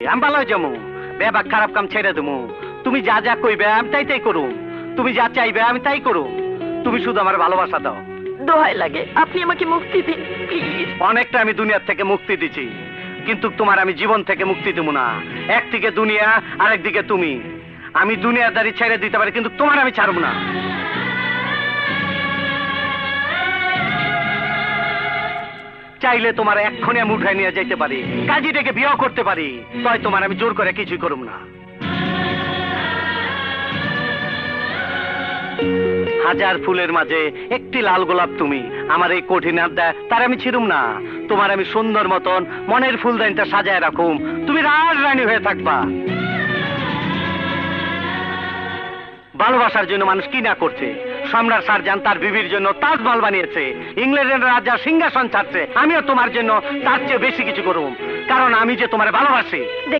আমি ভালো যাবো, বেবাক খারাপ কাম ছেড়ে দেবো। তুমি যা যা কইবে আমি তাই তাই করুম, তুমি যা চাইবে আমি তাই করুম। তুমি শুধু আমার ভালোবাসা দাও। দোহাই লাগে, আপনি আমাকে মুক্তি দিন প্লিজ। অনেকটা আমি দুনিয়ার থেকে মুক্তি দিছি, কিন্তু তোমার আমি জীবন থেকে মুক্তি দেবো না। একদিকে দুনিয়া, আরেকদিকে তুমি। আমি দুনিয়াদারি ছেড়ে দিতে পারি, কিন্তু তোমার আমি ছাড়বো না। চাইলে তোমার এক্ষুনি আমি উঠাই নিয়ে যেতে পারি, কাজী ডেকে বিয়ে করতে পারি, তাই তোমার আমি জোর করে কিছুই করুম না। হাজার ফুলের মাঝে একটি লাল গোলাপ তুমি, আমার এই কঠিন হাত দেয় তার আমি ছিড়ুম না। তোমার আমি সুন্দর মতন মনের ফুলদানিটা সাজায় রাখুম, তুমি রাজ রানী হয়ে থাকবা। ভালোবাসার জন্য মানুষ কি না করছে। সম্রাট শাহজাহান তার বিবির জন্য তাজমহল বানিয়েছে, ইংল্যান্ডের রাজা সিংহাসন ছাড়ছে। আমিও তোমার জন্য তার চেয়ে বেশি কিছু করব, কারণ আমি যে তোমার ভালোবাসি।